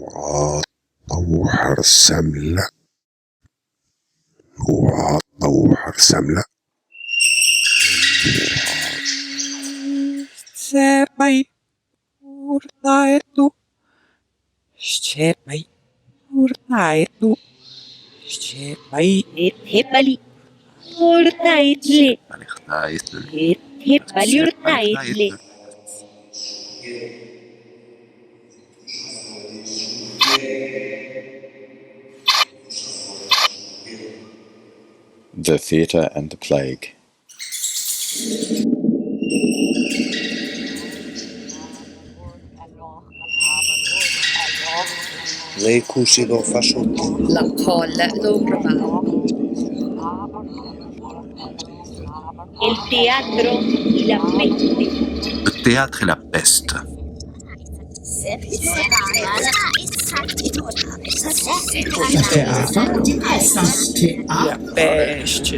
وعطوح السملة وعطوح السملة Szczepaj, urtaetu, szczepaj, urtaetu, szczepaj, Hepali urtaetle. Hepali urtaetle. The Theatre and the Plague. Le cuci lo fasciuti. La colla d'orma. El teatro y la peste. Le théâtre et la peste. la peste.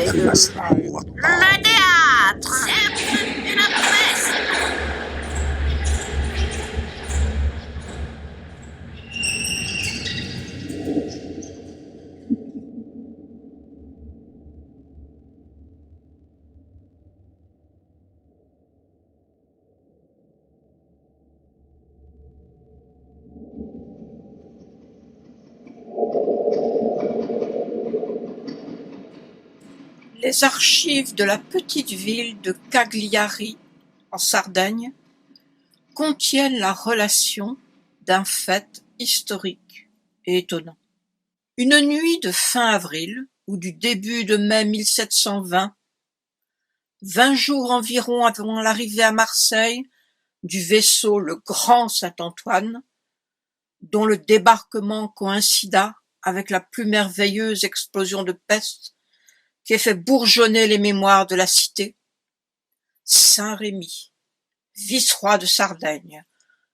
المسرح والطاولة Les archives de la petite ville de Cagliari, en Sardaigne, contiennent la relation d'un fait historique et étonnant. Une nuit de fin avril ou du début de mai 1720, 20 jours environ avant l'arrivée à Marseille du vaisseau le Grand Saint-Antoine, dont le débarquement coïncida avec la plus merveilleuse explosion de peste qui ait fait bourgeonner les mémoires de la cité, Saint-Rémy, vice-roi de Sardaigne,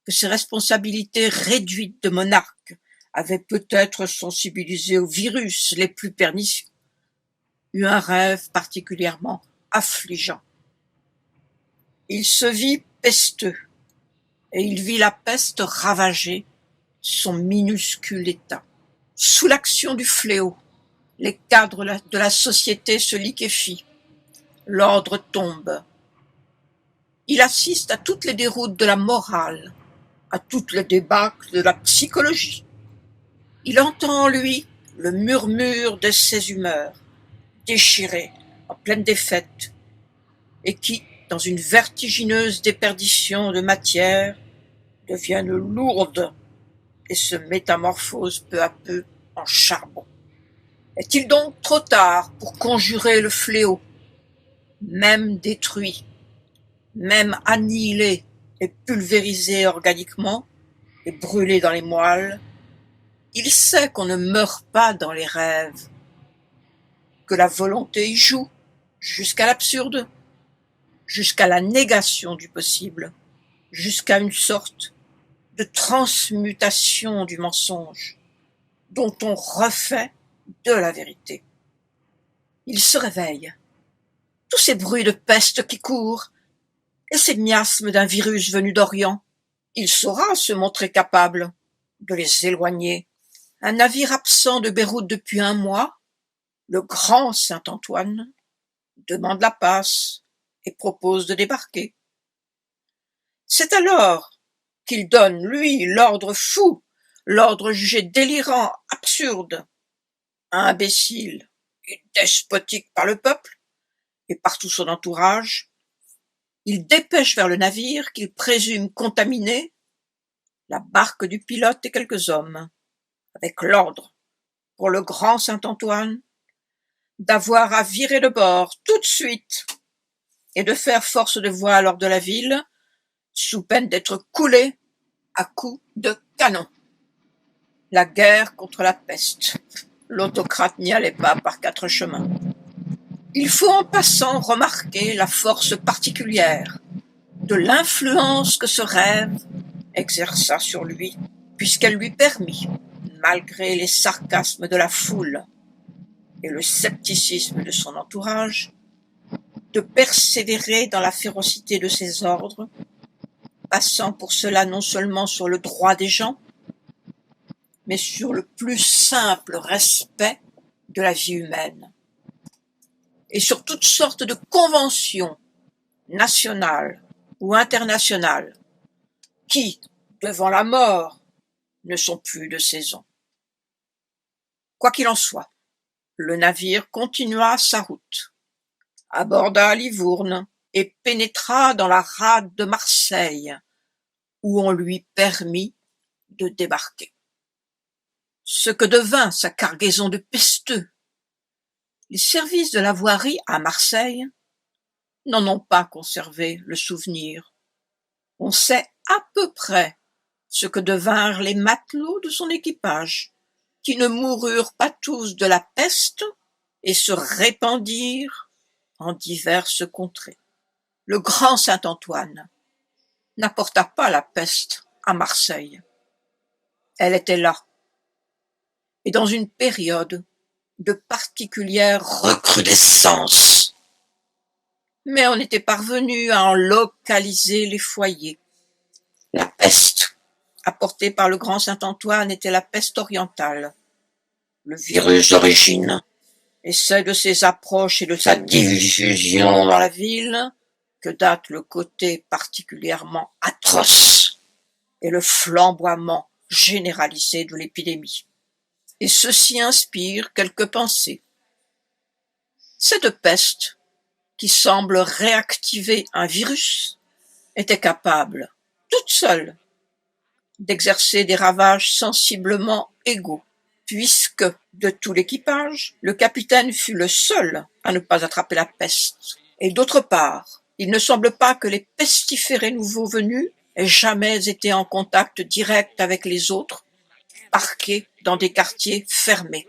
que ses responsabilités réduites de monarque avaient peut-être sensibilisé aux virus les plus pernicieux, eut un rêve particulièrement affligeant. Il se vit pesteux, et il vit la peste ravager son minuscule état. Sous l'action du fléau, les cadres de la société se liquéfient, l'ordre tombe. Il assiste à toutes les déroutes de la morale, à toutes les débâcles de la psychologie. Il entend en lui le murmure de ses humeurs, déchirées, en pleine défaite, et qui, dans une vertigineuse déperdition de matière, deviennent lourdes et se métamorphosent peu à peu en charbon. Est-il donc trop tard pour conjurer le fléau, même détruit, même annihilé et pulvérisé organiquement et brûlé dans les moelles? Il sait qu'on ne meurt pas dans les rêves, que la volonté y joue jusqu'à l'absurde, jusqu'à la négation du possible, jusqu'à une sorte de transmutation du mensonge, dont on refait de la vérité. Il se réveille. Tous ces bruits de peste qui courent, et ces miasmes d'un virus venu d'Orient, il saura se montrer capable de les éloigner. Un navire absent de Beyrouth depuis 1 mois, le Grand Saint-Antoine, demande la passe et propose de débarquer. C'est alors qu'il donne, lui, l'ordre fou, l'ordre jugé délirant, absurde, imbécile et despotique par le peuple et par tout son entourage. Il dépêche vers le navire qu'il présume contaminé la barque du pilote et quelques hommes, avec l'ordre pour le Grand Saint-Antoine d'avoir à virer de bord tout de suite et de faire force de voile hors de la ville, sous peine d'être coulé à coups de canon. La guerre contre la peste. L'autocrate n'y allait pas par 4 chemins. Il faut en passant remarquer la force particulière de l'influence que ce rêve exerça sur lui, puisqu'elle lui permit, malgré les sarcasmes de la foule et le scepticisme de son entourage, de persévérer dans la férocité de ses ordres, passant pour cela non seulement sur le droit des gens, mais sur le plus simple respect de la vie humaine, et sur toutes sortes de conventions nationales ou internationales qui, devant la mort, ne sont plus de saison. Quoi qu'il en soit, le navire continua sa route, aborda Livourne et pénétra dans la rade de Marseille, où on lui permit de débarquer. Ce que devint sa cargaison de pesteux, les services de la voirie à Marseille n'en ont pas conservé le souvenir. On sait à peu près ce que devinrent les matelots de son équipage, qui ne moururent pas tous de la peste et se répandirent en diverses contrées. Le grand Saint-Antoine n'apporta pas la peste à Marseille. Elle était là, et dans une période de particulière recrudescence. Mais on était parvenu à en localiser les foyers. La peste apportée par le grand Saint-Antoine était la peste orientale, le virus d'origine, et c'est de ses approches et de sa diffusion dans la ville que date le côté particulièrement atroce et le flamboiement généralisé de l'épidémie. Et ceci inspire quelques pensées. Cette peste, qui semble réactiver un virus, était capable, toute seule, d'exercer des ravages sensiblement égaux, puisque, de tout l'équipage, le capitaine fut le seul à ne pas attraper la peste. Et d'autre part, il ne semble pas que les pestiférés nouveaux venus aient jamais été en contact direct avec les autres, parqués dans des quartiers fermés.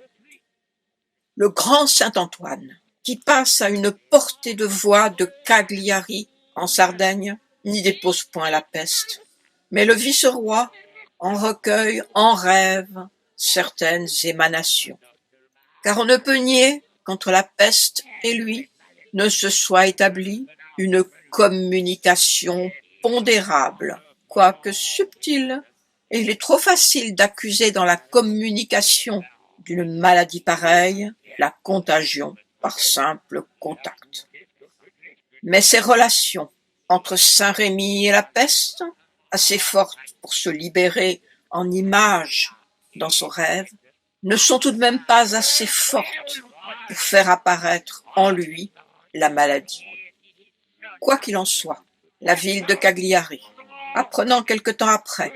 Le grand Saint-Antoine, qui passe à une portée de voix de Cagliari en Sardaigne, n'y dépose point la peste, mais le vice-roi en recueille en rêve certaines émanations. Car on ne peut nier qu'entre la peste et lui ne se soit établie une communication pondérable, quoique subtile, et il est trop facile d'accuser dans la communication d'une maladie pareille la contagion par simple contact. Mais ces relations entre Saint-Rémy et la peste, assez fortes pour se libérer en images dans son rêve, ne sont tout de même pas assez fortes pour faire apparaître en lui la maladie. Quoi qu'il en soit, la ville de Cagliari, apprenant quelque temps après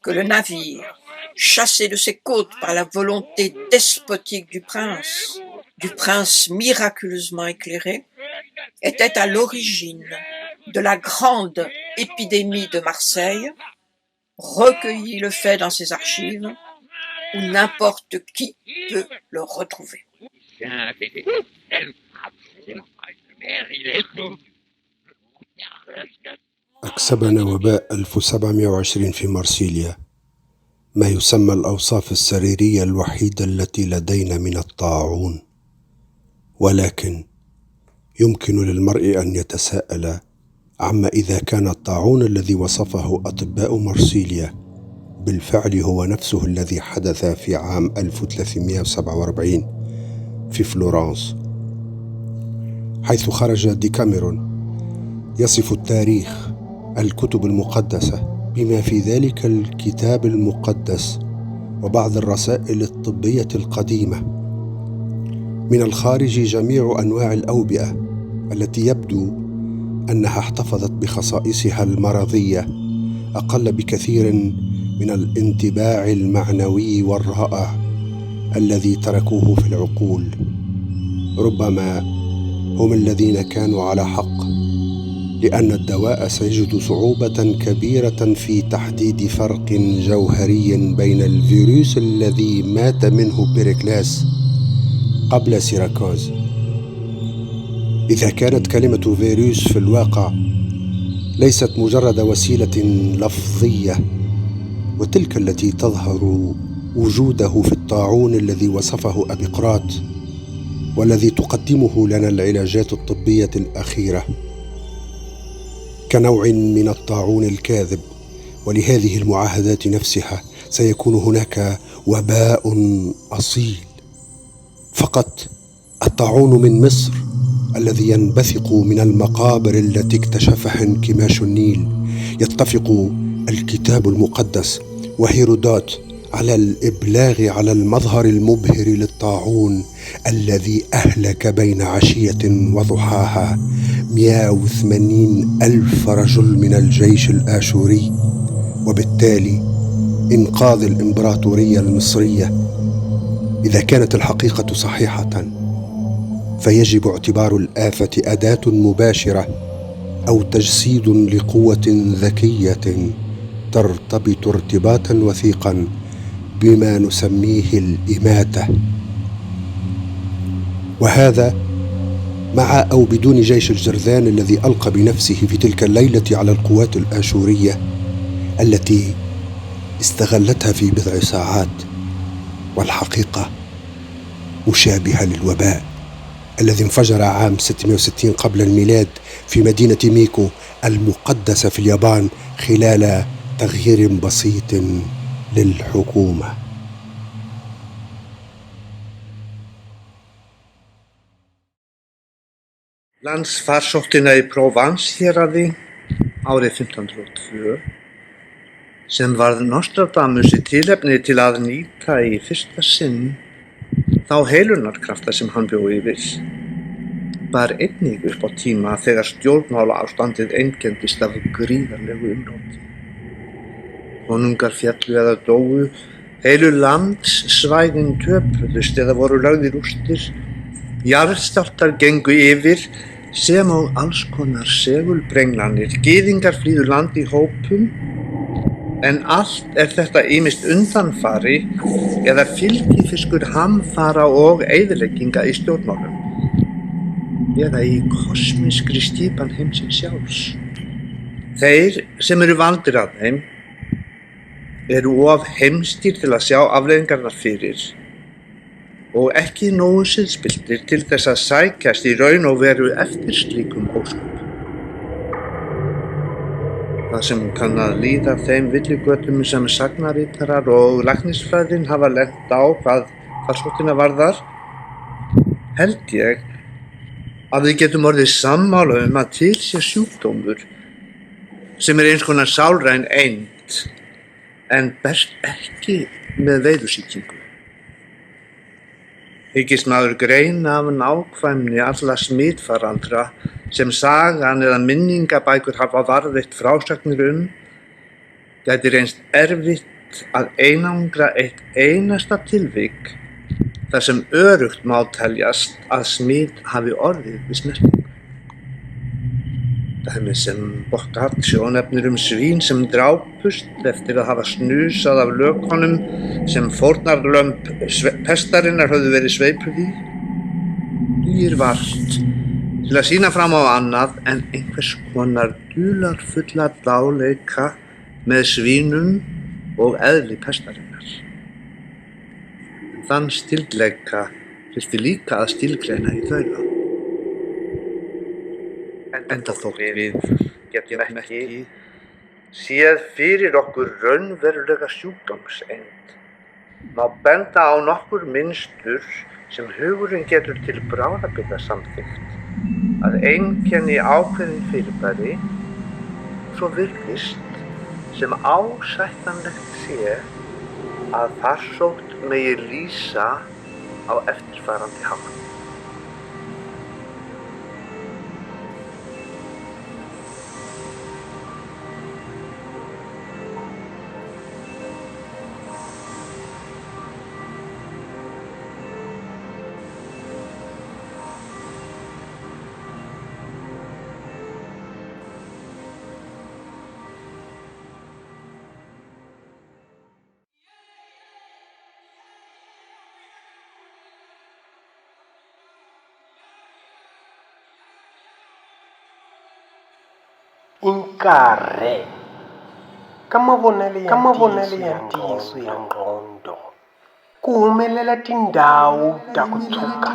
que le navire, chassé de ses côtes par la volonté despotique du prince miraculeusement éclairé, était à l'origine de la grande épidémie de Marseille, recueillit le fait dans ses archives, où n'importe qui peut le retrouver. أكسبنا وباء 1720 في مرسيليا ما يسمى الأوصاف السريرية الوحيدة التي لدينا من الطاعون، ولكن يمكن للمرء أن يتساءل عما إذا كان الطاعون الذي وصفه أطباء مرسيليا بالفعل هو نفسه الذي حدث في عام 1347 في فلورنس، حيث خرج ديكاميرون يصف التاريخ، الكتب المقدسة، بما في ذلك الكتاب المقدس وبعض الرسائل الطبية القديمة، من الخارج جميع أنواع الأوبئة التي يبدو أنها احتفظت بخصائصها المرضية أقل بكثير من الانطباع المعنوي والرائع الذي تركوه في العقول. ربما هم الذين كانوا على حق، لأن الدواء سيجد صعوبة كبيرة في تحديد فرق جوهري بين الفيروس الذي مات منه بيريكلاس قبل سيراكوز. إذا كانت كلمة فيروس في الواقع ليست مجرد وسيلة لفظية، وتلك التي تظهر وجوده في الطاعون الذي وصفه أبيقراط، والذي تقدمه لنا العلاجات الطبية الأخيرة كنوع من الطاعون الكاذب. ولهذه المعاهدات نفسها سيكون هناك وباء أصيل. فقط الطاعون من مصر الذي ينبثق من المقابر التي اكتشفها انكماش النيل يتفق الكتاب المقدس وهيرودوت على الإبلاغ على المظهر المبهر للطاعون الذي أهلك بين عشية وضحاها 180,000 رجل من الجيش الآشوري، وبالتالي إنقاذ الإمبراطورية المصرية. إذا كانت الحقيقة صحيحة فيجب اعتبار الآفة أداة مباشرة أو تجسيد لقوة ذكية ترتبط ارتباطا وثيقا بما نسميه الإماتة، وهذا مع أو بدون جيش الجرذان الذي ألقى بنفسه في تلك الليلة على القوات الآشورية التي استغلتها في بضع ساعات. والحقيقة مشابهة للوباء الذي انفجر عام 660 قبل الميلاد في مدينة ميكو المقدسة في اليابان خلال تغيير بسيط للحكومة. Landsfarsóttina í Provence-héraði árið 1502 sem varð Nostradamus í tilefni til að nýta í fyrsta sinn þá heilunarkrafta sem hann bjó yfir, bar einnig upp á tíma þegar stjórnmálaástandið einkenndist af gríðarlegu umróti. Konungar féllu eða dóu, heilu landssvæðin töpuðust eða voru lögð í rústir, jarðskjálftar gengu yfir sem og alls konar segulbrenglanir, gyðingar flýðu land í hópum, en allt þetta ýmist undanfari eða fylgifiskur hamfara og eyðilegginga í stjórnmálum eða í kosmískri skipan heimsins sjálfs. Þeir sem eru valdir af þeim eru of heimskir til að sjá afleiðingarnar fyrir og ekki nógu siðspilltir til þess að sækjast í raun og veru eftir slíkum ósköpum. Það sem kann að líða þeim villigötum sem sagnaritarar og læknisfræðin hafa lent á hvað farsóttina varðar, held ég að við getum orðið sammála að til sé sjúkdómur sem eins konar sálræn eind en berst ekki með veiðusýkingu. Hyggist maður greina af nákvæmni alla smitfaraldra sem sagan eða minningabækur hafa varðveitt frásagnir gæti reynst erfitt að einangra eitt einasta tilvik þar sem öruggt má teljast að smit hafi orðið við snertingu. Dæmi sem Boccaccio nefnir svín sem drápust eftir að hafa snusað af lökunum sem fórnarlömb pestarinnar höfðu verið sveipuð í, dugir vart til að sýna fram á annað en einhvers konar dularfulla dáleika með svínum og eðli pestarinnar. Þann skyldleika þyrfti líka að skilgreina í þaula. Enda þótt við getum ekki séð fyrir okkur raunverulega sjúkdómseind, má benda á nokkur mynstur sem hugurinn getur til bráðabirgða samþykkt að einkenni ákveðin fyrirbæri, svo virðist sem ásættanlegt sé að farsótt megi lýsa á eftirfarandi hátt. Inkare ka mavonelo ya ntiyiso ya ngqondo ku humelela tindhawu ta ku tshuka.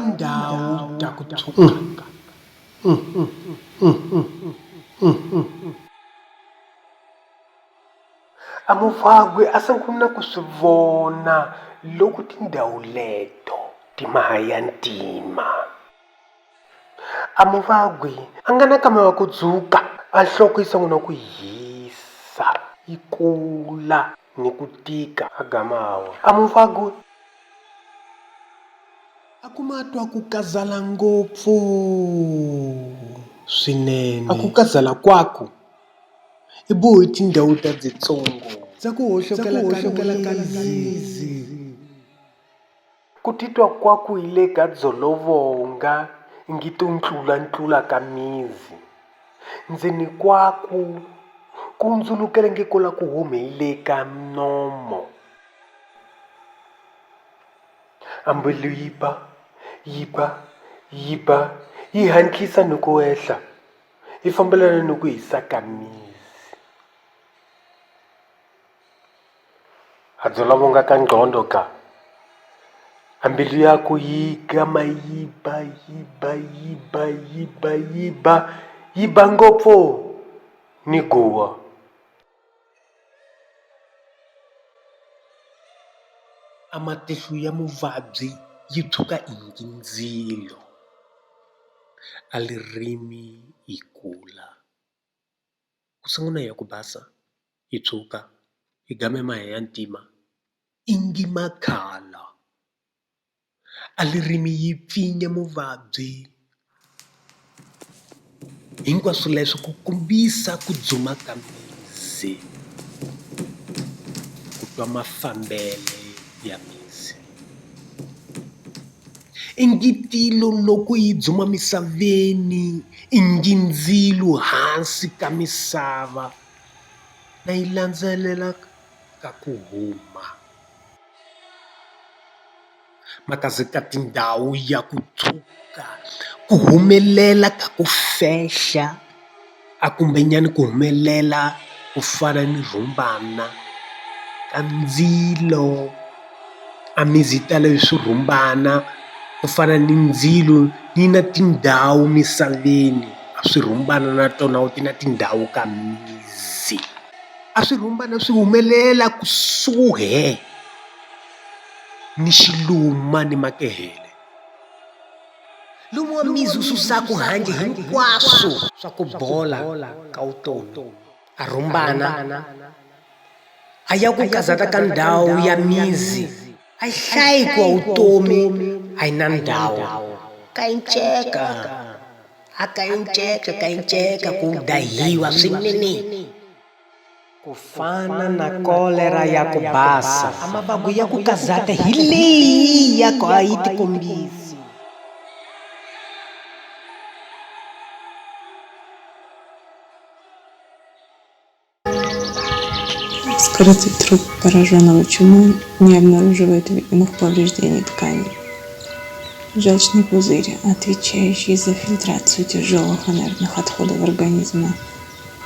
A Muvagwi a sungula ku swi vona loko tindhawu leto ti maha ya ntima. A Muvagwi a nga na nkama wa ku dzuka, a nhloko yi sungula ku hisa, yi kula ni ku tika a gamawa. A Muvagwi a kuma twa ku kazala ngopfu swinene. A ku kazala kwaku i bohi tindhawu ta dzitsongo za ku hoxokela ka mizi. Ku titwa kwaku hi le ka dzolovonga ngito ntlula ka mizi. Ndzeni kwaku ku ndzulukela nge ku la ku humele ka nomo. A mbilu yi ba yi hantlisa ni ku ehla, yi fambelana ni ku hisa ka mizi. A dzolovonga ka ngqondo ka, a mbilu yako yi gama yi ba ngopfu ni guwa. A matihlo ya muvabyi yi tshuka ingi ndzilo, a lirimi yi kula. Ku sungula ya ku basa, yi tshuka, yi game mahe ya ntima, ingi makhala. A lirimi yi pfinya muvabyi. Hinkwaswo leswi ku kombisa ku dzuma ka mizi, ku twa mafambele ya mizi. Ingi tilo loko yi dzuma misaveni, ingi ndzilo hansi ka misava, na yi landzelela ka ku huma. Makazi ka tindhawu ya ku tshuka, ku humelela ka ku fehla, a kumbenyana ku humelela ku fana ni rhumbana ka ndzilo. A mizi yi tala hi swirhumbana ku fana ni ndzilo ni na tindhawu misaveni. A swirhumbana na tona ti na tindhawu ka mizi. A swirhumbana swi humelela kusuhi ni xiluma ni makehele. Lomu wa mizi wu susaku handle hinkwaswo swa ku bola ka vutomi. A rhumbana a ya ku kazata ka ndhawu ya mizi, a yi hlayi ku wa vutomi a yi na ndhawu. Ka yi nceka ku dahiwa swinene. Ku fana na kolera ya ku basa, a mavabyi ya ku kazata hi leyi ya ku a yi tikombisi. Вскрытый труп пораженного чумой не обнаруживает видимых повреждений тканей. Желчный пузырь, отвечающий за фильтрацию тяжелых инертных отходов организма,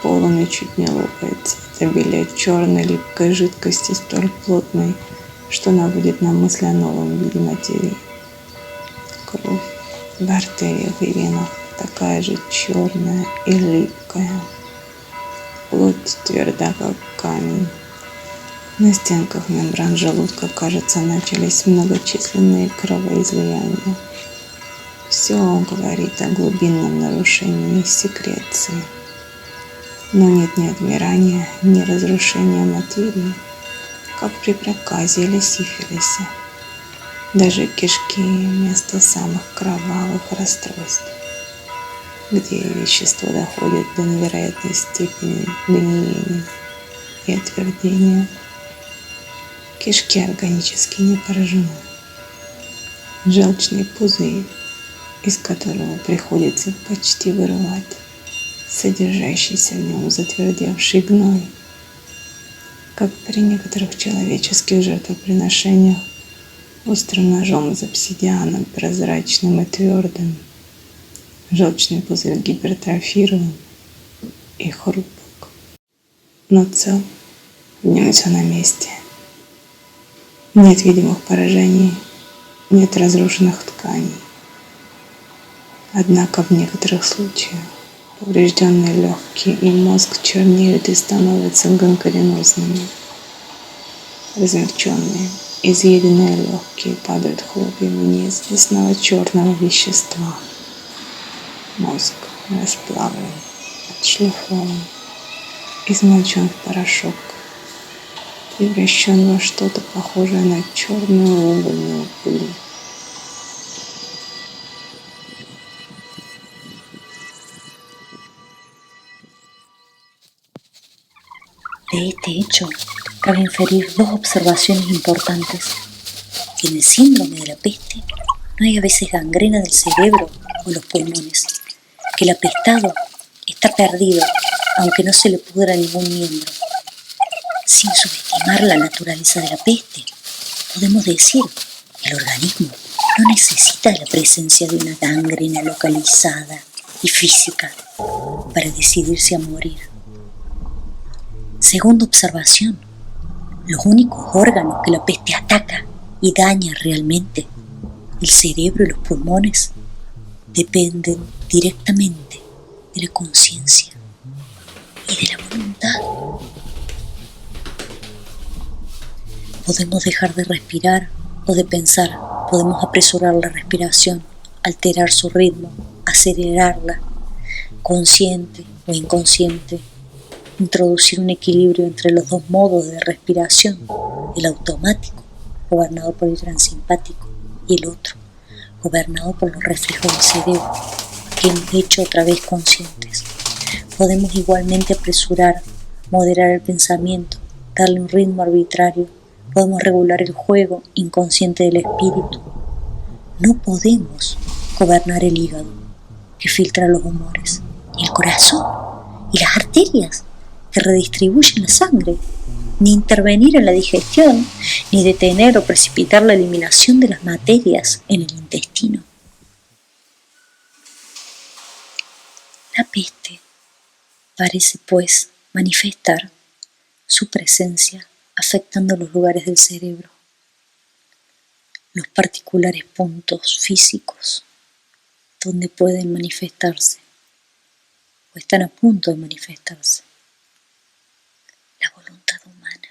полон и чуть не лопается. Это белеет черной липкой жидкости, столь плотной, что наводит на мысли о новом виде материи. Кровь в артериях и венах такая же черная и липкая. Плоть тверда, как камень. На стенках мембран желудка, кажется, начались многочисленные кровоизлияния. Все говорит о глубинном нарушении секреции. Но нет ни отмирания, ни разрушения материи, как при проказе или сифилисе. Даже кишки – место самых кровавых расстройств, где вещество доходит до невероятной степени гниения и отвердения. Кишки органически не поражены. Желчный пузырь, из которого приходится почти вырывать содержащийся в нем затвердевший гной, как при некоторых человеческих жертвоприношениях, острым ножом из обсидиана, прозрачным и твердым. Желчный пузырь гипертрофирован и хрупок, но цел, гнется на месте. Нет видимых поражений, нет разрушенных тканей. Однако в некоторых случаях поврежденные легкие и мозг чернеют и становятся гангренозными. Размягченные, изъеденные легкие падают хлопьями вниз ясного черного вещества. Мозг расплавлен, отшлифован, измельчен в порошок, превращен во что-то похожее на черную угольную пыль. De este hecho, cabe inferir dos observaciones importantes: que en el síndrome de la peste no hay a veces gangrena del cerebro o los pulmones, que el apestado está perdido aunque no se le pudra ningún miembro. Sin subestimar la naturaleza de la peste, podemos decir que el organismo no necesita la presencia de una gangrena localizada y física para decidirse a morir. Segunda observación, los únicos órganos que la peste ataca y daña realmente, el cerebro y los pulmones, dependen directamente de la conciencia y de la voluntad. Podemos dejar de respirar o de pensar, podemos apresurar la respiración, alterar su ritmo, acelerarla, consciente o inconsciente, introducir un equilibrio entre los dos modos de respiración, el automático, gobernado por el gran simpático, y el otro, gobernado por los reflejos del cerebro, que hemos hecho otra vez conscientes. Podemos igualmente apresurar, moderar el pensamiento, darle un ritmo arbitrario, podemos regular el juego inconsciente del espíritu. No podemos gobernar el hígado, que filtra los humores, y el corazón, y las arterias, que redistribuyen la sangre, ni intervenir en la digestión, ni detener o precipitar la eliminación de las materias en el intestino. La peste parece, pues, manifestar su presencia afectando los lugares del cerebro, los particulares puntos físicos donde pueden manifestarse o están a punto de manifestarse. La voluntad humana,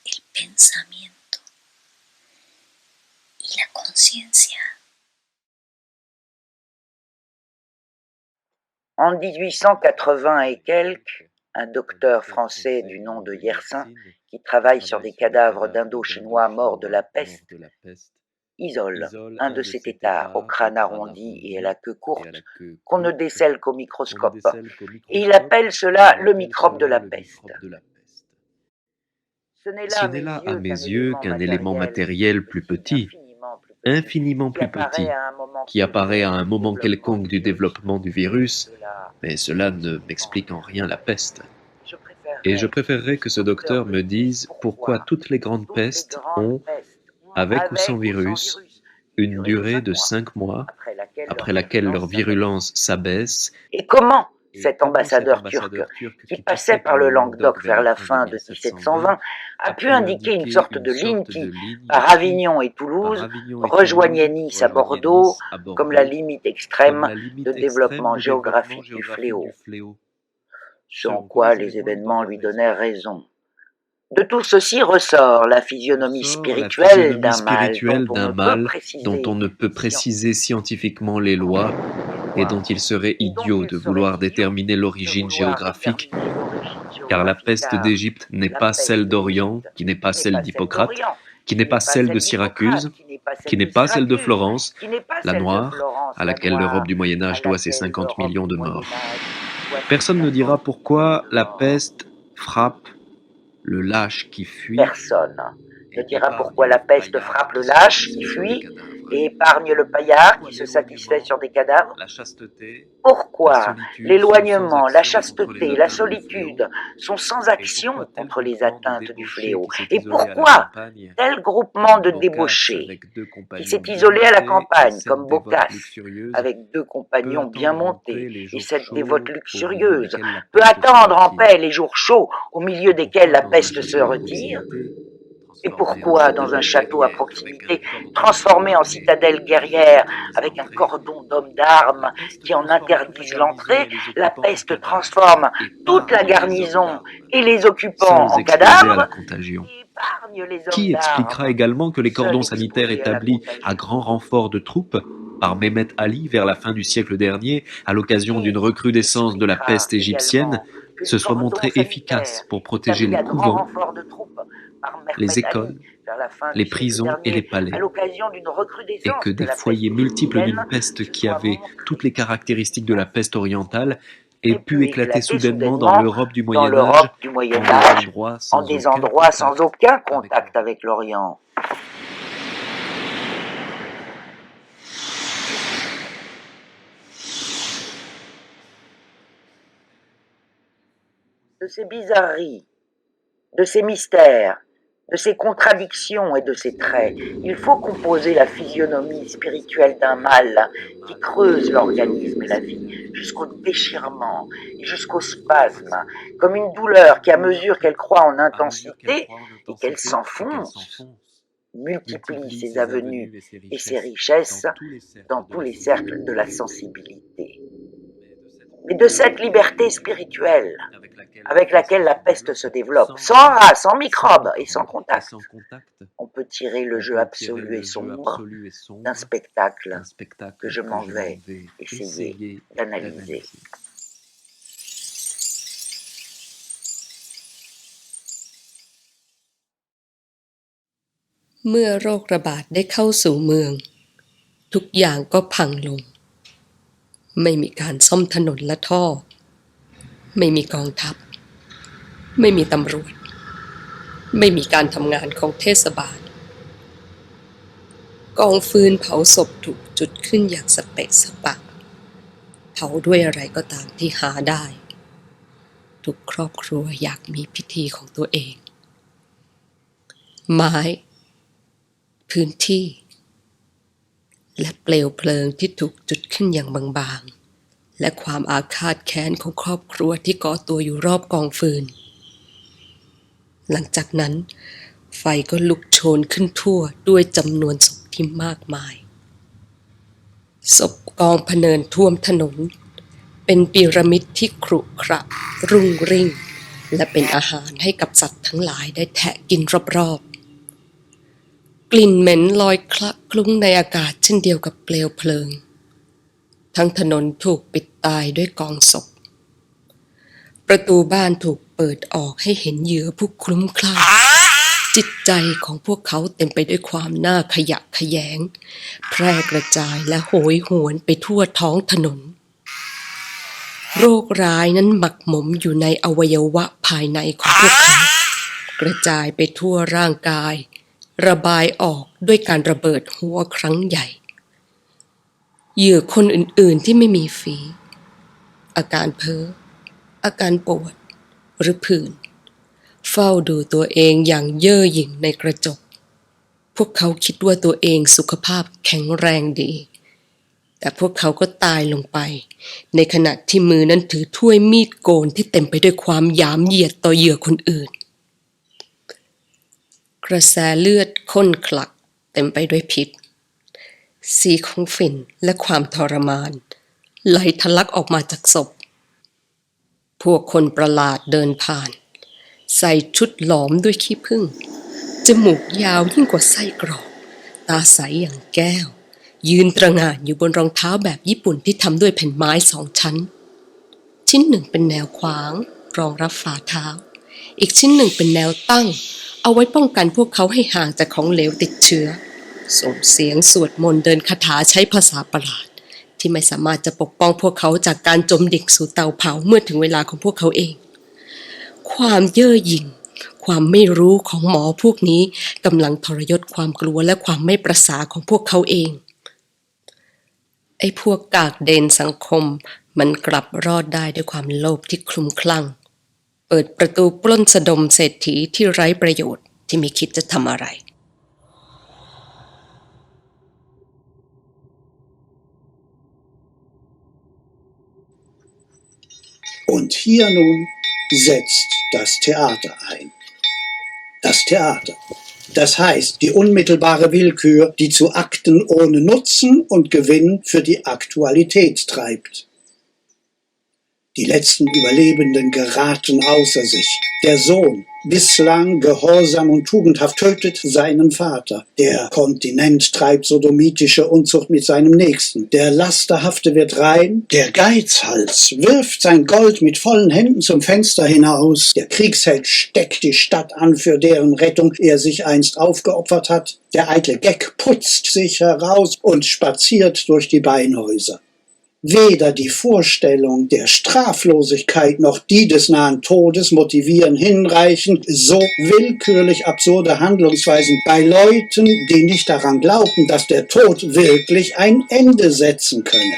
el pensamiento y la conciencia. En 1880 et quelques, un docteur français du nom de Yersin, qui travaille sur des cadavres d'Indo-Chinois morts de la peste, isole un de ces têtards au crâne arrondi et à la queue courte qu'on ne décèle qu'au microscope, et il appelle cela le microbe de la peste. Ce n'est là à mes yeux qu'un élément matériel plus petit, infiniment plus petit, qui apparaît à un moment quelconque du développement du virus, mais cela ne m'explique en rien la peste. Et je préférerais que ce docteur me dise pourquoi toutes les grandes pestes ont, avec ou sans virus, une durée de 5 mois, après laquelle leur virulence s'abaisse. Et comment cet ambassadeur turc, qui passait par le Languedoc vers la fin de 1720, a pu indiquer une sorte de ligne qui, par Avignon et Toulouse, rejoignait Nice à Bordeaux comme la limite extrême de développement géographique du fléau, ce en quoi les événements lui donnèrent raison. De tout ceci ressort la physionomie spirituelle d'un mal dont on ne peut préciser scientifiquement les lois et dont il serait idiot de vouloir déterminer l'origine géographique, car la peste d'Égypte n'est pas celle d'Orient, qui n'est pas celle d'Hippocrate, qui n'est pas celle de Syracuse, qui n'est pas celle de Florence, la noire, à laquelle l'Europe du Moyen-Âge doit ses 50 millions de morts. Personne ne dira pourquoi la peste frappe le lâche qui fuit. Personne ne dira pourquoi la peste frappe le lâche qui fuit et épargne le paillard qui se satisfait sur des cadavres. Pourquoi l'éloignement, la chasteté, la solitude sont sans action contre les atteintes du fléau. Et pourquoi tel groupement de débauchés qui s'est isolé à la campagne comme Boccace, avec 2 compagnons bien montés et cette dévote luxurieuse, peut attendre en paix les jours chauds au milieu desquels la peste se retire? Et pourquoi, dans un château à proximité, transformé en citadelle guerrière, avec un cordon d'hommes d'armes qui en interdisent l'entrée, la peste transforme toute la garnison et les occupants en cadavres, épargne les hommes Qui expliquera d'armes. également que les cordons Seuls sanitaires exposés à la établis contagion. à grand renfort de troupes par Mehmet Ali vers la fin du siècle dernier, à l'occasion d'une recrudescence de la peste égyptienne, se soient montrés efficaces pour protéger les couvents, les écoles, les prisons et les palais, et que des foyers multiples d'une peste qui avait toutes les caractéristiques de la peste orientale aient pu éclater soudainement dans l'Europe du Moyen-Âge, en des endroits sans aucun contact avec l'Orient. De ces bizarreries, de ces mystères, de ces contradictions et de ces traits, il faut composer la physionomie spirituelle d'un mal qui creuse l'organisme et la vie jusqu'au déchirement et jusqu'au spasme, comme une douleur qui, à mesure qu'elle croît en intensité et qu'elle s'enfonce, multiplie ses avenues et ses richesses dans tous les cercles de la sensibilité. Mais de cette liberté spirituelle avec laquelle la peste se développe, sans race, sans microbes et sans contact, on peut tirer le jeu absolu et sombre d'un spectacle que je m'en vais essayer d'analyser.เมื่อโรคระบาดได้เข้าสู่เมืองทุกอย่างก็พังลงไม่มีการซ่อมถนนและท่อไม่มีกองทัพไม่มีตำรวจไม่มีการทำงานของเทศบาลกองฟืนเผาศพถูกจุดขึ้นอย่างสเปะสปะเผาด้วยอะไรก็ตามที่หาได้ทุกครอบครัวอยากมีพิธีของตัวเองไม้พื้นที่และเปลวเพลิงที่ถูกจุดขึ้นอย่างบางๆและความอาฆาตแค้นของครอบครัวที่ก่อตัวอยู่รอบกองฟืนหลังจากนั้นไฟก็ลุกโชนขึ้นทั่วด้วยจำนวนศพที่มากมายศพกองพะเนินท่วมถนนเป็นพีระมิดที่ครุขระรุ่งริ่งและเป็นอาหารให้กับสัตว์ทั้งหลายได้แทะกินรอบๆกลิ่นเหม็นลอยคละคลุ้งในอากาศเช่นเดียวกับเปลวเพลิงทั้งถนนถูกปิดตายด้วยกองศพประตูบ้านถูกเปิดออกให้เห็นเหยื่อผู้คลุ้มคลั่งจิตใจของพวกเขาเต็มไปด้วยความน่าขยะแขยงแพร่กระจายและโหยหวนไปทั่วท้องถนนโรคร้ายนั้นหมักหมมอยู่ในอวัยวะภายในของพวกเขากระจายไปทั่วร่างกายระบายออกด้วยการระเบิดหัวครั้งใหญ่เหยื่อคนอื่นๆที่ไม่มีฝีอาการเพ้ออาการปวดหรือผื่นเฝ้าดูตัวเองอย่างเย่อหยิ่งในกระจกพวกเขาคิดว่าตัวเองสุขภาพแข็งแรงดีแต่พวกเขาก็ตายลงไปในขณะที่มือนั้นถือถ้วยมีดโกนที่เต็มไปด้วยความหยามเหยียดต่อเหยื่อคนอื่นกระแสเลือดข้นคลักเต็มไปด้วยพิษสีของฝิ่นและความทรมานไหลทะลักออกมาจากศพพวกคนประหลาดเดินผ่านใส่ชุดหลอมด้วยขี้ผึ้งจมูกยาวยิ่งกว่าไส้กรอกตาใสอย่างแก้วยืนตระหง่านอยู่บนรองเท้าแบบญี่ปุ่นที่ทำด้วยแผ่นไม้2 ชั้นชิ้นหนึ่งเป็นแนวขวางรองรับฝ่าเท้าอีกชิ้นหนึ่งเป็นแนวตั้งเอาไว้ป้องกันพวกเขาให้ห่างจากของเหลวติดเชื้อส่งเสียงสวดมนต์เดินคาถาใช้ภาษาประหลาดที่ไม่สามารถจะปกป้องพวกเขาจากการจมดิ่งสู่เตาเผาเมื่อถึงเวลาของพวกเขาเองความเย่อหยิ่งความไม่รู้ของหมอพวกนี้กำลังทรยศความกลัวและความไม่ประสาของพวกเขาเองไอ้พวกกากเดนสังคมมันกลับรอดได้ด้วยความโลภที่คลุ้มคลั่งเปิดประตูปล้นสะดมเศรษฐีที่ไร้ประโยชน์ที่ไม่คิดจะทำอะไร Und hier nun setzt das Theater ein. Das Theater, Das heißt, die unmittelbare Willkür, die zu Akten ohne Nutzen und Gewinn für die Aktualität treibt. Die letzten Überlebenden geraten außer sich. Der Sohn, bislang gehorsam und tugendhaft, tötet seinen Vater. Der Kontinent treibt sodomitische Unzucht mit seinem Nächsten. Der Lasterhafte wird rein. Der Geizhals wirft sein Gold mit vollen Händen zum Fenster hinaus. Der Kriegsheld steckt die Stadt an, für deren Rettung er sich einst aufgeopfert hat. Der eitle Geck putzt sich heraus und spaziert durch die Beinhäuser. Weder die Vorstellung der Straflosigkeit noch die des nahen Todes motivieren hinreichend so willkürlich absurde Handlungsweisen bei Leuten, die nicht daran glauben, dass der Tod wirklich ein Ende setzen könne.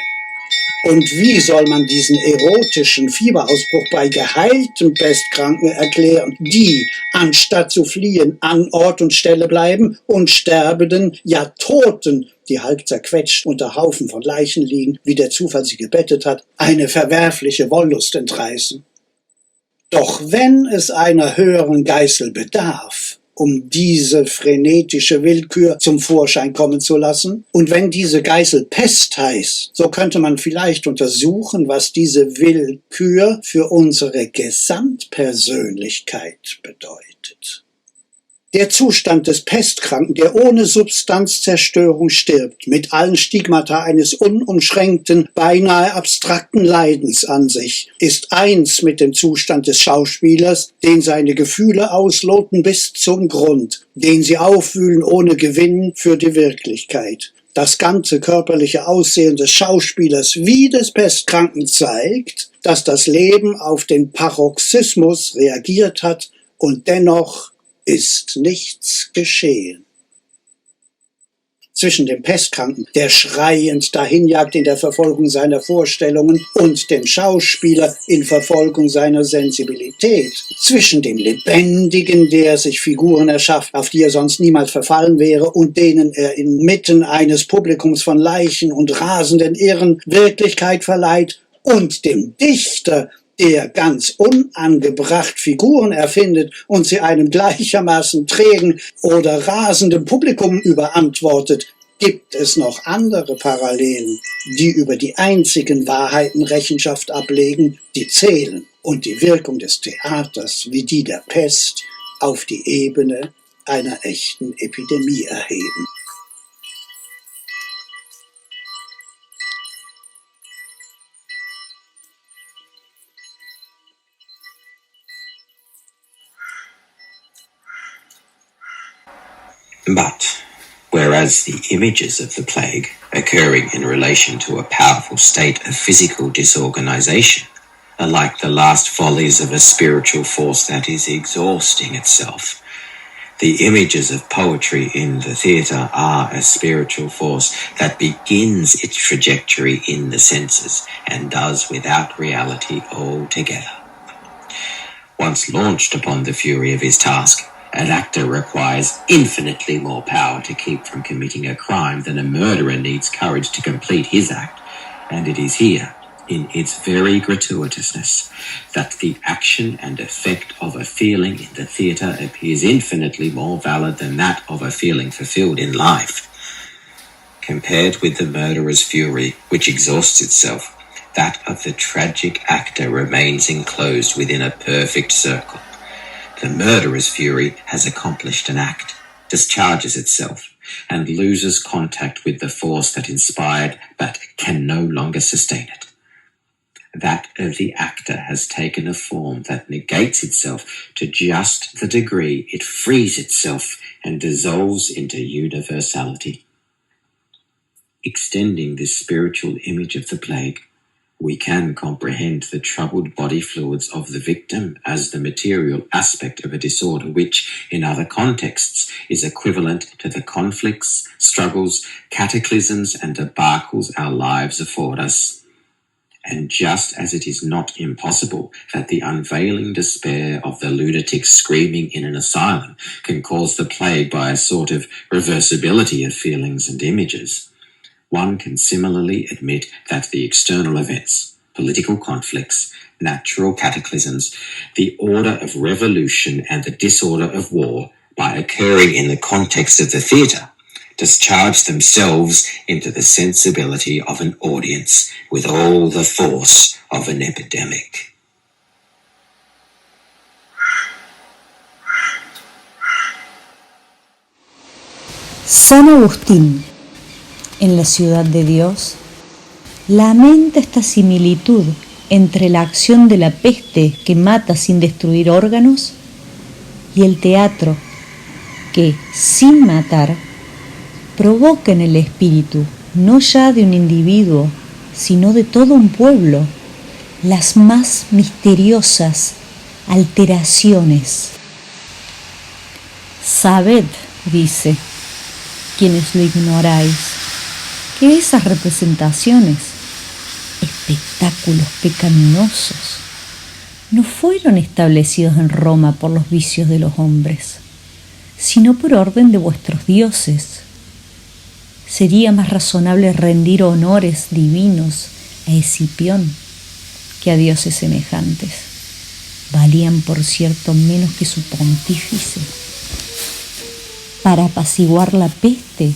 Und wie soll man diesen erotischen Fieberausbruch bei geheilten Pestkranken erklären, die, anstatt zu fliehen, an Ort und Stelle bleiben und Sterbenden, ja Toten, die halb zerquetscht unter Haufen von Leichen liegen, wie der Zufall sie gebettet hat, eine verwerfliche Wollust entreißen? Doch wenn es einer höheren Geißel bedarf, um diese frenetische Willkür zum Vorschein kommen zu lassen. Und wenn diese Geißel Pest heißt, so könnte man vielleicht untersuchen, was diese Willkür für unsere Gesamtpersönlichkeit bedeutet. Der Zustand des Pestkranken, der ohne Substanzzerstörung stirbt, mit allen Stigmata eines unumschränkten, beinahe abstrakten Leidens an sich, ist eins mit dem Zustand des Schauspielers, den seine Gefühle ausloten bis zum Grund, den sie aufwühlen ohne Gewinn für die Wirklichkeit. Das ganze körperliche Aussehen des Schauspielers wie des Pestkranken zeigt, dass das Leben auf den Paroxysmus reagiert hat und dennoch ist nichts geschehen. Zwischen dem Pestkranken, der schreiend dahinjagt in der Verfolgung seiner Vorstellungen, und dem Schauspieler in Verfolgung seiner Sensibilität, zwischen dem Lebendigen, der sich Figuren erschafft, auf die er sonst niemals verfallen wäre und denen er inmitten eines Publikums von Leichen und rasenden Irren Wirklichkeit verleiht, und dem Dichter, der ganz unangebracht Figuren erfindet und sie einem gleichermaßen trägen oder rasenden Publikum überantwortet, gibt es noch andere Parallelen, die über die einzigen Wahrheiten Rechenschaft ablegen, die zählen und die Wirkung des Theaters wie die der Pest auf die Ebene einer echten Epidemie erheben. But, whereas the images of the plague, occurring in relation to a powerful state of physical disorganization, are like the last volleys of a spiritual force that is exhausting itself, the images of poetry in the theatre are a spiritual force that begins its trajectory in the senses and does without reality altogether. Once launched upon the fury of his task, an actor requires infinitely more power to keep from committing a crime than a murderer needs courage to complete his act. And it is here, in its very gratuitousness, that the action and effect of a feeling in the theatre appears infinitely more valid than that of a feeling fulfilled in life. Compared with the murderer's fury, which exhausts itself, that of the tragic actor remains enclosed within a perfect circle. The murderer's fury has accomplished an act, discharges itself, and loses contact with the force that inspired but can no longer sustain it. That of the actor has taken a form that negates itself to just the degree it frees itself and dissolves into universality. Extending this spiritual image of the plague, we can comprehend the troubled body fluids of the victim as the material aspect of a disorder which, in other contexts, is equivalent to the conflicts, struggles, cataclysms, and debacles our lives afford us. And just as it is not impossible that the unveiling despair of the lunatic screaming in an asylum can cause the plague by a sort of reversibility of feelings and images, one can similarly admit that the external events, political conflicts, natural cataclysms, the order of revolution and the disorder of war, by occurring in the context of the theatre, discharge themselves into the sensibility of an audience with all the force of an epidemic. San Agustín, en la ciudad de Dios, lamenta esta similitud entre la acción de la peste que mata sin destruir órganos y el teatro que, sin matar, provoca en el espíritu, no ya de un individuo, sino de todo un pueblo, las más misteriosas alteraciones. Sabed, dice, quienes lo ignoráis, que esas representaciones, espectáculos pecaminosos, no fueron establecidos en Roma por los vicios de los hombres, sino por orden de vuestros dioses. Sería más razonable rendir honores divinos a Escipión que a dioses semejantes. Valían, por cierto, menos que su pontífice. Para apaciguar la peste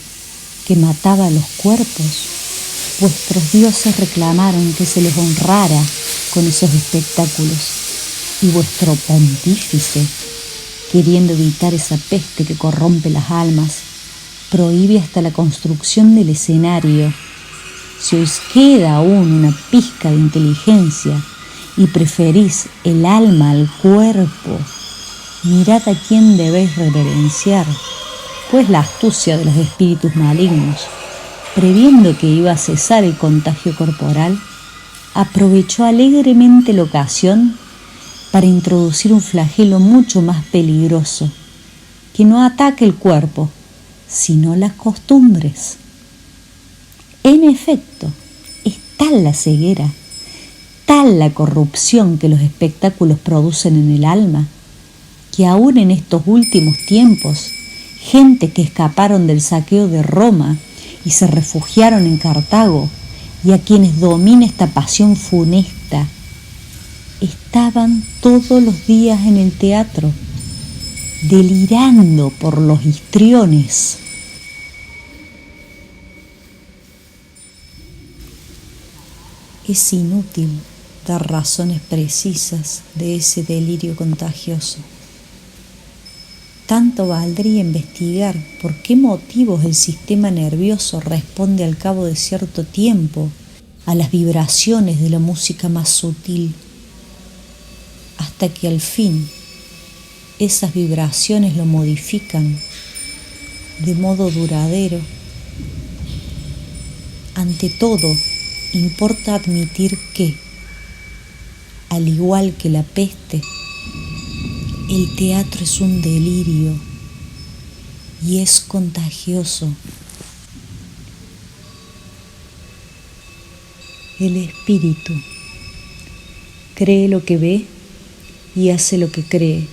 que mataba a los cuerpos, vuestros dioses reclamaron que se les honrara con esos espectáculos, y vuestro pontífice, queriendo evitar esa peste que corrompe las almas, prohíbe hasta la construcción del escenario. Si os queda aún una pizca de inteligencia y preferís el alma al cuerpo, mirad a quién debéis reverenciar, pues la astucia de los espíritus malignos, previendo que iba a cesar el contagio corporal, aprovechó alegremente la ocasión para introducir un flagelo mucho más peligroso, que no ataca el cuerpo, sino las costumbres. En efecto, es tal la ceguera, tal la corrupción que los espectáculos producen en el alma, que aún en estos últimos tiempos, gente que escaparon del saqueo de Roma y se refugiaron en Cartago, y a quienes domina esta pasión funesta, estaban todos los días en el teatro, delirando por los histriones. Es inútil dar razones precisas de ese delirio contagioso. Tanto valdría investigar por qué motivos el sistema nervioso responde al cabo de cierto tiempo a las vibraciones de la música más sutil, hasta que al fin esas vibraciones lo modifican de modo duradero. Ante todo, importa admitir que, al igual que la peste, el teatro es un delirio y es contagioso. El espíritu cree lo que ve y hace lo que cree.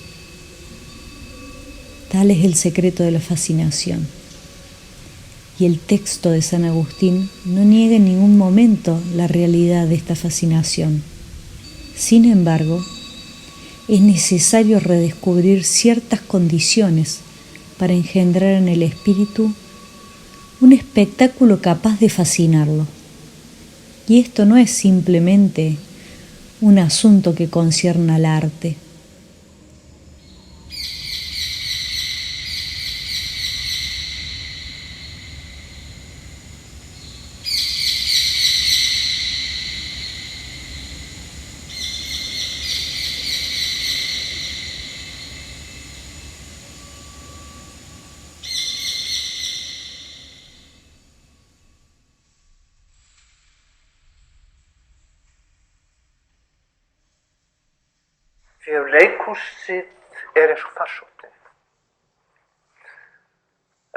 Tal es el secreto de la fascinación. Y el texto de San Agustín no niega en ningún momento la realidad de esta fascinación. Sin embargo, es necesario redescubrir ciertas condiciones para engendrar en el espíritu un espectáculo capaz de fascinarlo. Y esto no es simplemente un asunto que concierne al arte. Því leikhúsið eins og farsótti.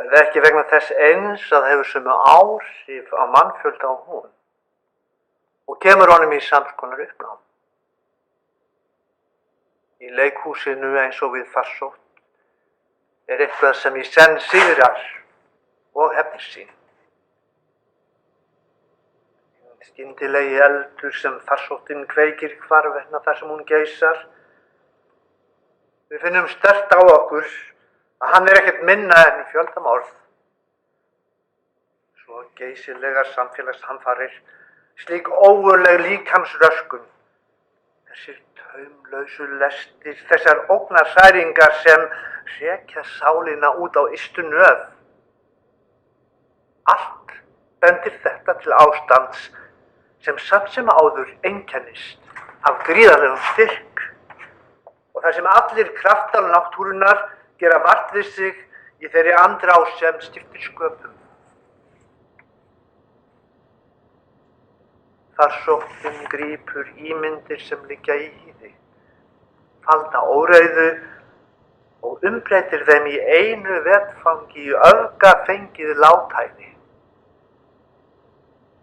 Það ekki vegna þess eins að hefur sömu áhrif á mannfjölda á hún og kemur honum í samskonar uppnám. Í leikhúsinu eins og við farsótt eitthvað sem í senn sigrar og hefnir sín. Skyndilegi eldur sem farsóttin kveikir hvarvetna þar sem hún geysar. Við finnum sterkt á okkur að hann ekkert minna en fjöldamorð. Svo geysilegar samfélagshamfarir, slík ógurleg líkamsröskun, þessir taumlausu lestir, þessar ógnarsæringar sem hrekja sálina út á ystu nöf. Allt bendir þetta til ástands sem samt sem áður einkennist af gríðarlegum styrk og þar sem allir kraftar náttúrunnar gera vart við sig í þeirri andrá sem skiptir sköpum. Farsóttin grípur ímyndir sem liggja í hýði, falda óreiðu og umbreytir þeim í einu vetfangi í öfgafengið látæði.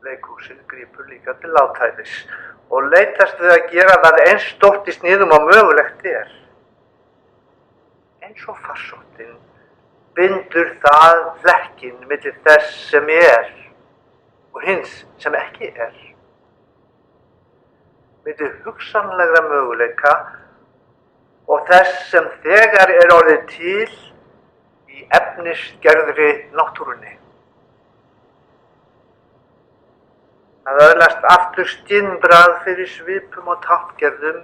Leikhúsið grípur líka til látæðis og leitast við að gera það eins stórt í sniðum og mögulegt er. Eins og farsóttin bindur það hlekkin milli þess sem er og hins sem ekki er. Milli hugsanlegra möguleika og þess sem þegar er orðið til í efnisgerðri náttúrunni. Það öðlast aftur skinnbragð fyrir svipum og tákngerðum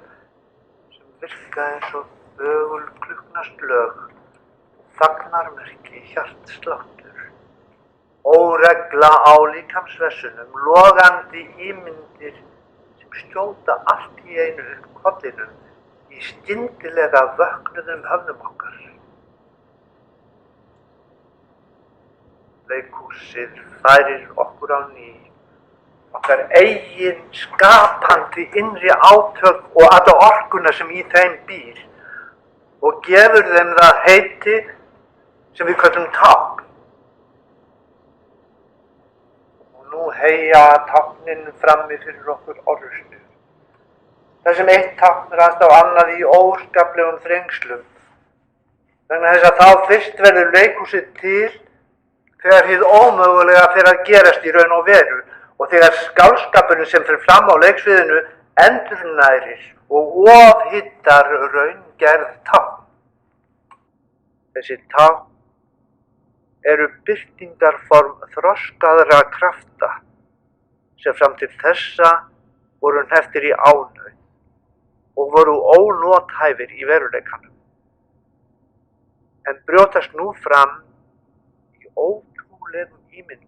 sem virka eins og þögul klukknaslög, þagnarmerki hjartsláttur, óregla á líkamsvessunum, logandi ímyndir sem skjóta allt í einu upp kollinum í skyndilega vöknuðum höfnum okkar. Leikhúsið færir okkur á ný okkar eigin skapandi innri átök og alla orkuna sem í þeim býr og gefur þeim það heiti sem við köllum tákn. Og nú heyja táknin frammi fyrir okkur orrustu. Þar sem eitt tákn rast á annað í óskaplegum þrengslum. Vegna þess að þá fyrst verður leikhúsið til þegar hið ómögulega fer að gerast í raun og veru og þegar skáldskapurinn sem fer fram á leiksviðinu endurnærir og ofhittar raungerð tákn. Þessi tákn eru birtingarform þroskaðra krafta sem fram til þessa voru hnepptir í ánauð og voru ónothæfir í veruleikanum. En brjótast nú fram í ótrúlegum ímyndum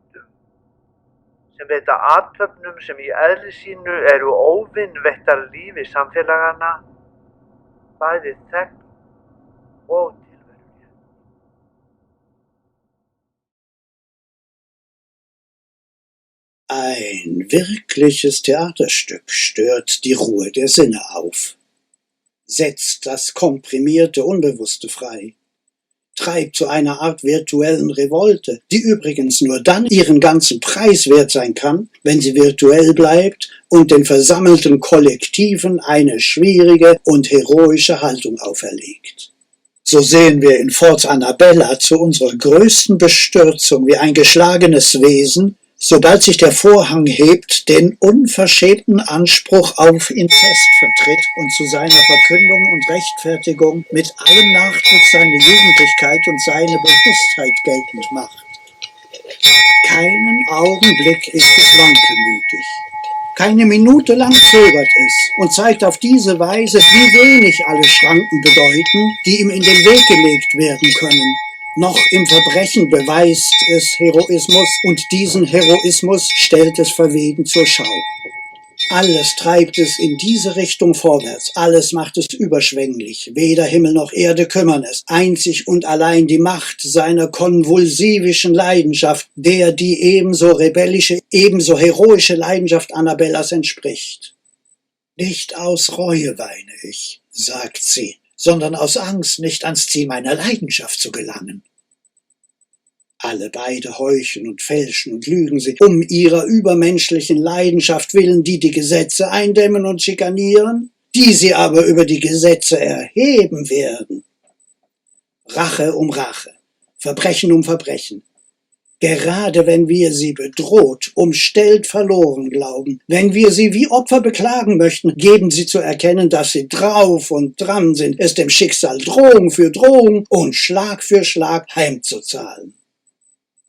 sem veita athöfnum sem í eðli sínu eru óvinveittar lífi samfélagana, bæði þegn og tilverurétt. Ein wirkliches Theaterstück stört die Ruhe der Sinne auf, setzt das komprimierte Unbewusste frei, treibt zu einer Art virtuellen Revolte, die übrigens nur dann ihren ganzen Preis wert sein kann, wenn sie virtuell bleibt und den versammelten Kollektiven eine schwierige und heroische Haltung auferlegt. So sehen wir in Fort Annabella zu unserer größten Bestürzung, wie ein geschlagenes Wesen, sobald sich der Vorhang hebt, den unverschämten Anspruch auf Inzest vertritt und zu seiner Verkündung und Rechtfertigung mit allem Nachdruck seine Jugendlichkeit und seine Bewusstheit geltend macht. Keinen Augenblick ist es wankelmütig. Keine Minute lang zögert es und zeigt auf diese Weise, wie wenig alle Schranken bedeuten, die ihm in den Weg gelegt werden können. Noch im Verbrechen beweist es Heroismus und diesen Heroismus stellt es verwegen zur Schau. Alles treibt es in diese Richtung vorwärts, alles macht es überschwänglich, weder Himmel noch Erde kümmern es, einzig und allein die Macht seiner konvulsivischen Leidenschaft, der die ebenso rebellische, ebenso heroische Leidenschaft Annabellas entspricht. Nicht aus Reue weine ich, sagt sie, sondern aus Angst, nicht ans Ziel meiner Leidenschaft zu gelangen. Alle beide heucheln und fälschen und lügen sie, um ihrer übermenschlichen Leidenschaft willen, die die Gesetze eindämmen und schikanieren, die sie aber über die Gesetze erheben werden. Rache um Rache, Verbrechen um Verbrechen. Gerade wenn wir sie bedroht, umstellt, verloren glauben, wenn wir sie wie Opfer beklagen möchten, geben sie zu erkennen, dass sie drauf und dran sind, es dem Schicksal Drohung für Drohung und Schlag für Schlag heimzuzahlen.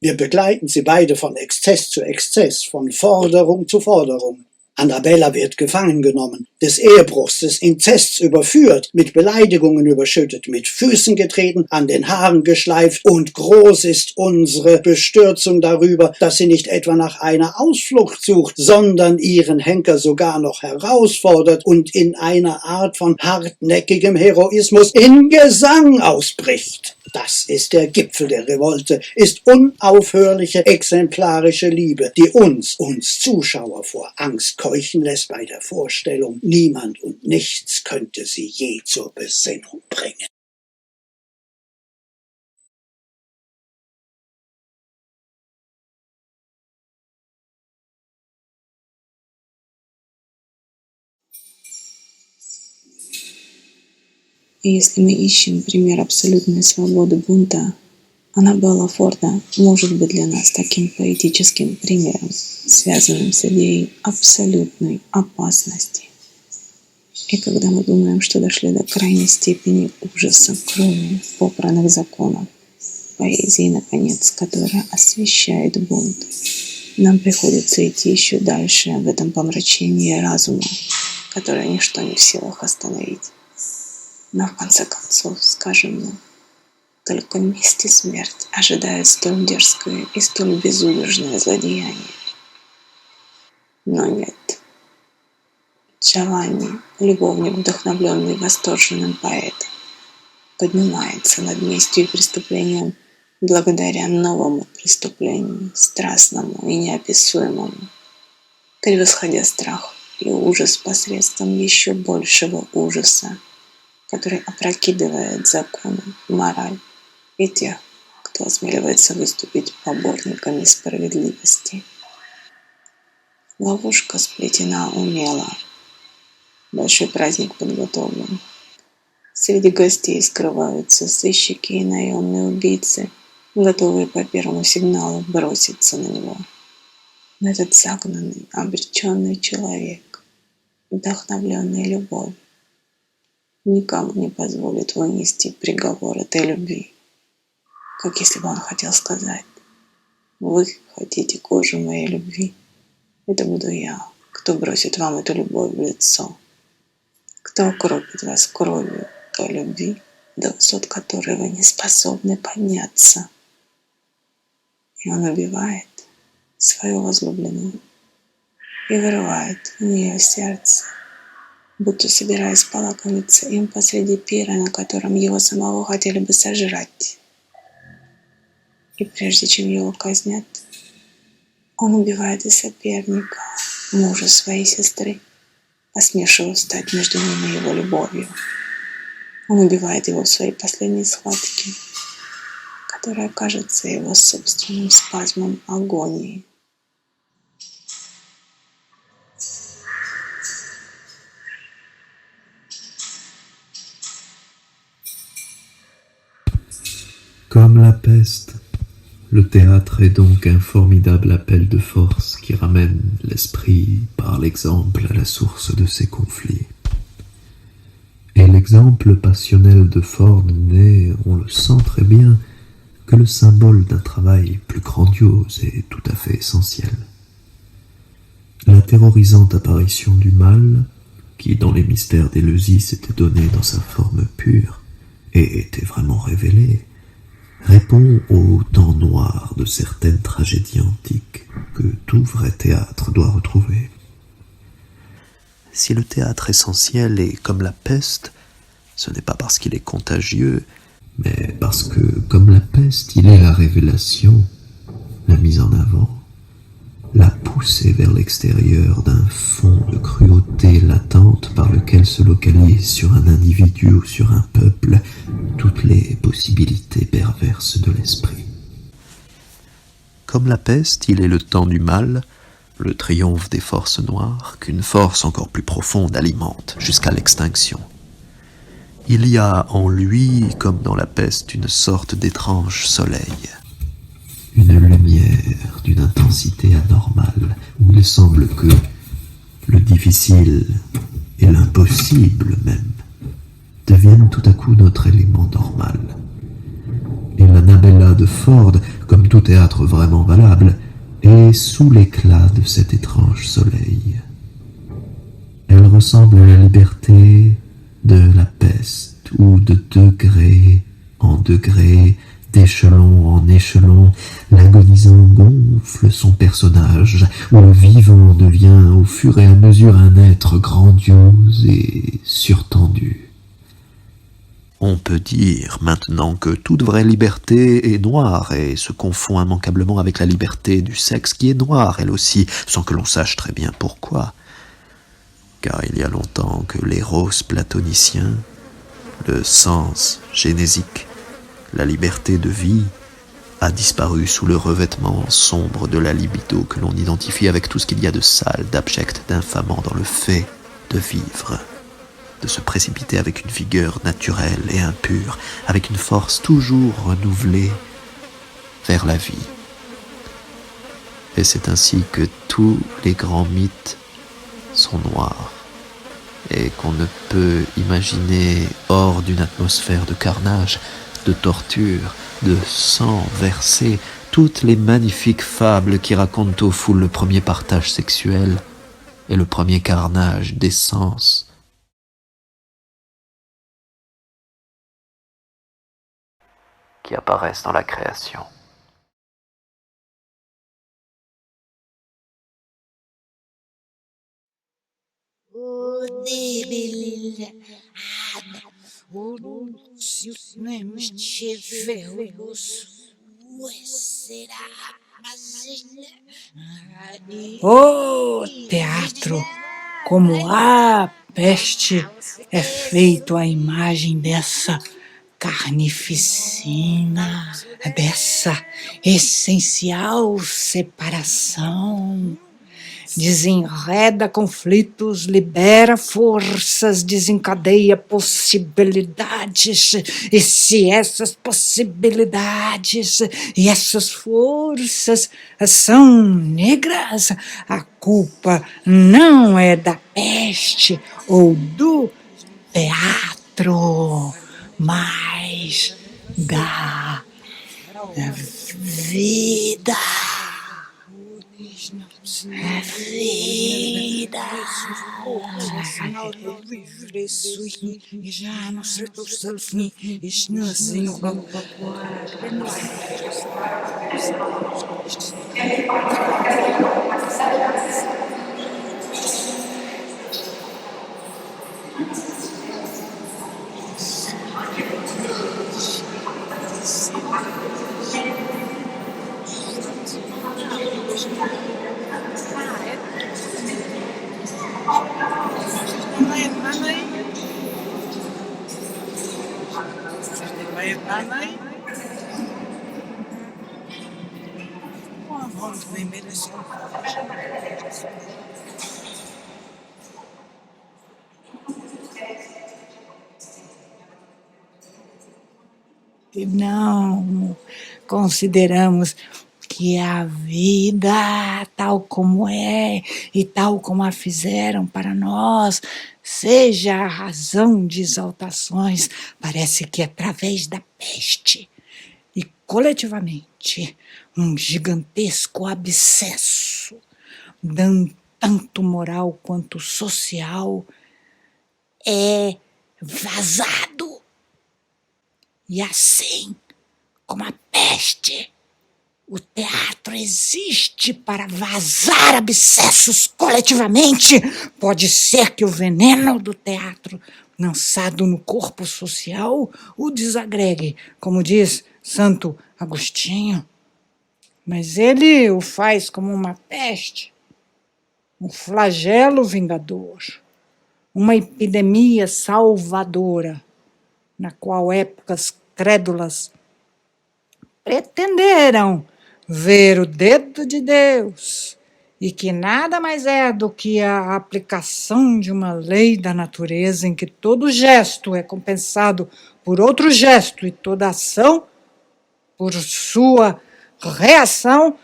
Wir begleiten sie beide von Exzess zu Exzess, von Forderung zu Forderung. Annabella wird gefangen genommen, des Ehebruchs, des Inzests überführt, mit Beleidigungen überschüttet, mit Füßen getreten, an den Haaren geschleift, und groß ist unsere Bestürzung darüber, dass sie nicht etwa nach einer Ausflucht sucht, sondern ihren Henker sogar noch herausfordert und in einer Art von hartnäckigem Heroismus in Gesang ausbricht. Das ist der Gipfel der Revolte, ist unaufhörliche, exemplarische Liebe, die uns Zuschauer vor Angst keuchen lässt bei der Vorstellung, niemand und nichts könnte sie je zur Besinnung bringen. Если мы ищем пример абсолютной свободы бунта, Аннабелла Форда может быть для нас таким поэтическим примером, связанным с идеей абсолютной опасности. И когда мы думаем, что дошли до крайней степени ужаса, крови, попранных законов, поэзии, наконец, которая освещает бунт, нам приходится идти еще дальше в этом помрачении разума, которое ничто не в силах остановить. Но в конце концов, скажем нам, только месть и смерть ожидает столь дерзкое и столь безудержное злодеяние. Но нет. Джованни, любовник, вдохновленный восторженным поэтом, поднимается над местью и преступлением благодаря новому преступлению, страстному и неописуемому, превосходя страх и ужас посредством еще большего ужаса, который опрокидывает законы, мораль и тех, кто осмеливается выступить поборниками справедливости. Ловушка сплетена умело. Большой праздник подготовлен. Среди гостей скрываются сыщики и наемные убийцы, готовые по первому сигналу броситься на него. Но этот загнанный, обреченный человек, вдохновленный любовью, никому не позволит вынести приговор этой любви. Как если бы он хотел сказать: вы хотите кожу моей любви, это буду я, кто бросит вам эту любовь в лицо, кто укропит вас кровью той любви, до высот которой вы не способны подняться. И он убивает свою возлюбленную и вырывает у нее сердце, будто собираясь полакомиться им посреди пира, на котором его самого хотели бы сожрать. И прежде чем его казнят, он убивает и соперника, мужа своей сестры, посмевшего встать между ним и его любовью. Он убивает его в своей последней схватке, которая кажется его собственным спазмом агонии. Comme la peste, le théâtre est donc un formidable appel de force qui ramène l'esprit par l'exemple à la source de ses conflits. Et l'exemple passionnel de Ford n'est, on le sent très bien, que le symbole d'un travail plus grandiose et tout à fait essentiel. La terrorisante apparition du mal, qui dans les mystères d'Éleusis s'était donnée dans sa forme pure et était vraiment révélée, répond au temps noir de certaines tragédies antiques que tout vrai théâtre doit retrouver. Si le théâtre essentiel est comme la peste, ce n'est pas parce qu'il est contagieux, mais parce que, comme la peste, il est la révélation, la mise en avant, la poussée vers l'extérieur d'un fond de cruauté latente par lequel se localisent sur un individu ou sur un peuple toutes les possibilités perverses de l'esprit. Comme la peste, il est le temps du mal, le triomphe des forces noires, qu'une force encore plus profonde alimente jusqu'à l'extinction. Il y a en lui, comme dans la peste, une sorte d'étrange soleil, une lumière sphère d'une intensité anormale, où il semble que le difficile et l'impossible même deviennent tout à coup notre élément normal. Et l'Annabella de Ford, comme tout théâtre vraiment valable, est sous l'éclat de cet étrange soleil. Elle ressemble à la liberté de la peste, où de degré en degré, d'échelon en échelon, l'agonisant gonfle son personnage, où le vivant devient au fur et à mesure un être grandiose et surtendu. On peut dire maintenant que toute vraie liberté est noire et se confond immanquablement avec la liberté du sexe qui est noire elle aussi, sans que l'on sache très bien pourquoi. Car il y a longtemps que l'éros platonicien, le sens génésique, la liberté de vie, a disparu sous le revêtement sombre de la libido que l'on identifie avec tout ce qu'il y a de sale, d'abject, d'infamant dans le fait de vivre, de se précipiter avec une vigueur naturelle et impure, avec une force toujours renouvelée vers la vie. Et c'est ainsi que tous les grands mythes sont noirs, et qu'on ne peut imaginer hors d'une atmosphère de carnage, de torture, de sang versé, toutes les magnifiques fables qui racontent aux foules le premier partage sexuel et le premier carnage des sens. Qui apparaissent dans la création. Oh, teatro, como a peste é feito à imagem dessa carnificina, dessa essencial separação. Desenreda conflitos, libera forças, desencadeia possibilidades. E se essas possibilidades e essas forças são negras, a culpa não é da peste ou do teatro, mas da vida. A vida. E não consideramos que a vida, tal como é e tal como a fizeram para nós, seja a razão de exaltações. Parece que através da peste e coletivamente um gigantesco abscesso, dando tanto moral quanto social, é vazado. E assim como a peste, o teatro existe para vazar abscessos coletivamente. Pode ser que o veneno do teatro, lançado no corpo social, o desagregue, como diz Santo Agostinho. Mas ele o faz como uma peste, um flagelo vingador, uma epidemia salvadora, na qual épocas crédulas pretenderam ver o dedo de Deus, e que nada mais é do que a aplicação de uma lei da natureza em que todo gesto é compensado por outro gesto e toda ação, por sua reação,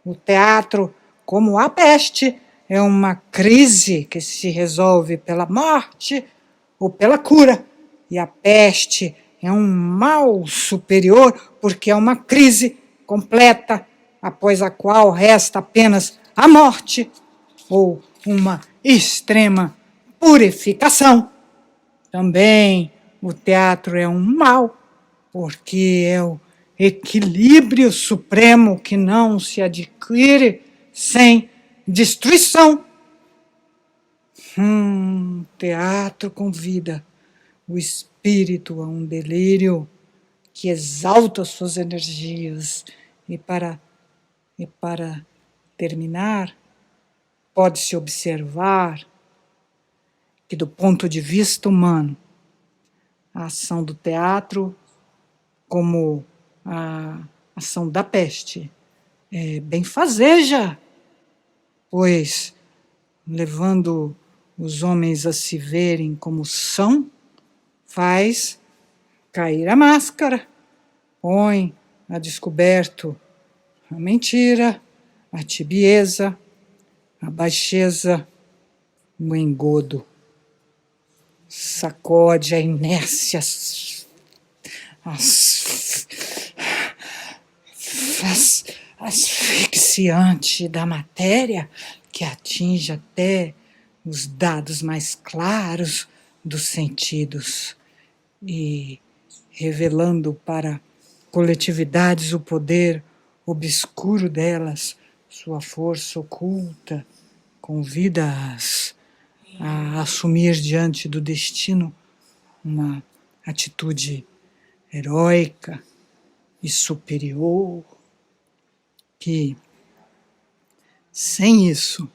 O teatro, como a peste, é uma crise que se resolve pela morte ou pela cura. E a peste é um mal superior porque é uma crise completa, após a qual resta apenas a morte ou uma extrema purificação. Também o teatro é um mal, porque é o equilíbrio supremo que não se adquire sem destruição. Teatro convida o espírito a um delírio que exalta suas energias. E para terminar, pode-se observar que, do ponto de vista humano, a ação do teatro, como a ação da peste, é benfazeja, pois, levando os homens a se verem como são, faz cair a máscara, põe a descoberto a mentira, a tibieza, a baixeza, o engodo. Sacode a inércia asfixiante da matéria que atinge até os dados mais claros dos sentidos e revelando para coletividades o poder obscuro delas, sua força oculta, convida-as a assumir diante do destino uma atitude heróica e superior, que, sem isso,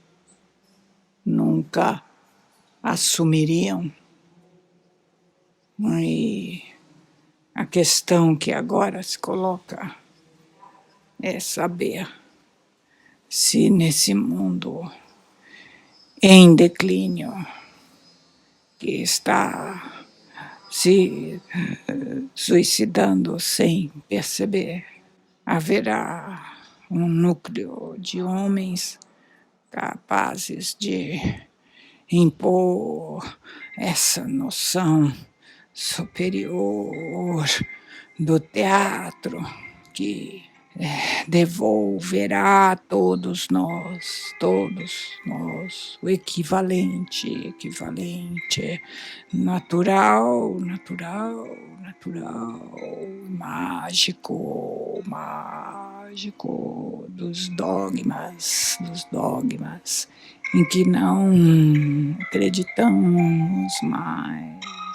nunca assumiriam. E a questão que agora se coloca é saber se nesse mundo em declínio, que está se suicidando sem perceber, haverá um núcleo de homens capazes de impor essa noção superior do teatro que devolverá a todos nós, o equivalente, natural, mágico dos dogmas, em que não acreditamos mais.